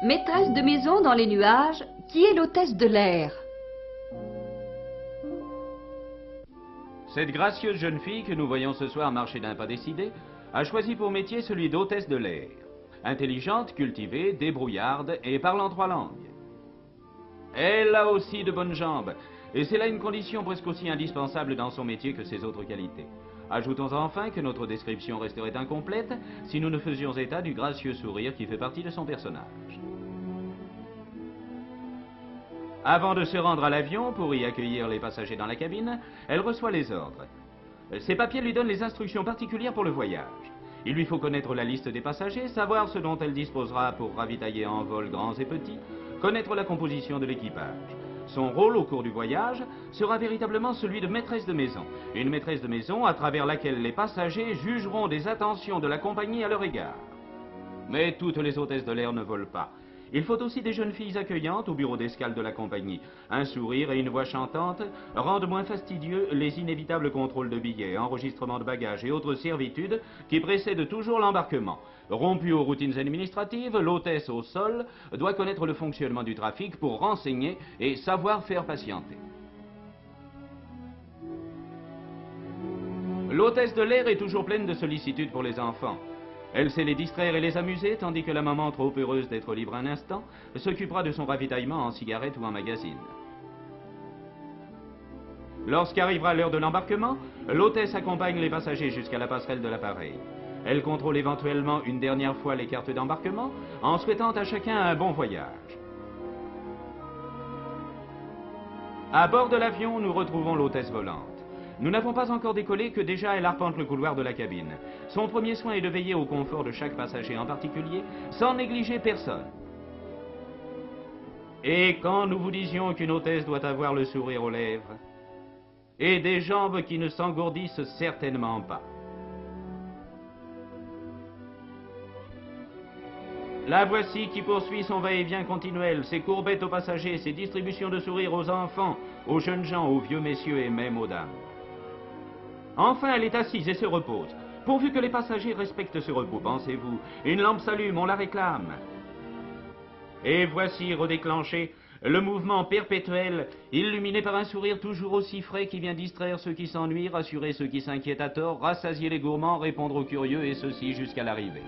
Maîtresse de maison dans les nuages, qui est l'hôtesse de l'air? Cette gracieuse jeune fille que nous voyons ce soir marcher d'un pas décidé a choisi pour métier celui d'hôtesse de l'air. Intelligente, cultivée, débrouillarde et parlant 3 langues. Elle a aussi de bonnes jambes, et c'est là une condition presque aussi indispensable dans son métier que ses autres qualités. Ajoutons enfin que notre description resterait incomplète si nous ne faisions état du gracieux sourire qui fait partie de son personnage. Avant de se rendre à l'avion pour y accueillir les passagers dans la cabine, elle reçoit les ordres. Ces papiers lui donnent les instructions particulières pour le voyage. Il lui faut connaître la liste des passagers, savoir ce dont elle disposera pour ravitailler en vol grands et petits, connaître la composition de l'équipage. Son rôle au cours du voyage sera véritablement celui de maîtresse de maison. Une maîtresse de maison à travers laquelle les passagers jugeront des attentions de la compagnie à leur égard. Mais toutes les hôtesses de l'air ne volent pas. Il faut aussi des jeunes filles accueillantes au bureau d'escale de la compagnie. Un sourire et une voix chantante rendent moins fastidieux les inévitables contrôles de billets, enregistrements de bagages et autres servitudes qui précèdent toujours l'embarquement. Rompue aux routines administratives, l'hôtesse au sol doit connaître le fonctionnement du trafic pour renseigner et savoir faire patienter. L'hôtesse de l'air est toujours pleine de sollicitude pour les enfants. Elle sait les distraire et les amuser, tandis que la maman, trop heureuse d'être libre un instant, s'occupera de son ravitaillement en cigarettes ou en magazine. Lorsqu'arrivera l'heure de l'embarquement, l'hôtesse accompagne les passagers jusqu'à la passerelle de l'appareil. Elle contrôle éventuellement une dernière fois les cartes d'embarquement, en souhaitant à chacun un bon voyage. À bord de l'avion, nous retrouvons l'hôtesse volante. Nous n'avons pas encore décollé que déjà elle arpente le couloir de la cabine. Son premier soin est de veiller au confort de chaque passager en particulier, sans négliger personne. Et quand nous vous disions qu'une hôtesse doit avoir le sourire aux lèvres, et des jambes qui ne s'engourdissent certainement pas. La voici qui poursuit son va-et-vient continuel, ses courbettes aux passagers, ses distributions de sourires aux enfants, aux jeunes gens, aux vieux messieurs et même aux dames. Enfin, elle est assise et se repose. Pourvu que les passagers respectent ce repos, pensez-vous. Une lampe s'allume, on la réclame. Et voici redéclenché le mouvement perpétuel, illuminé par un sourire toujours aussi frais qui vient distraire ceux qui s'ennuient, rassurer ceux qui s'inquiètent à tort, rassasier les gourmands, répondre aux curieux, et ceci jusqu'à l'arrivée.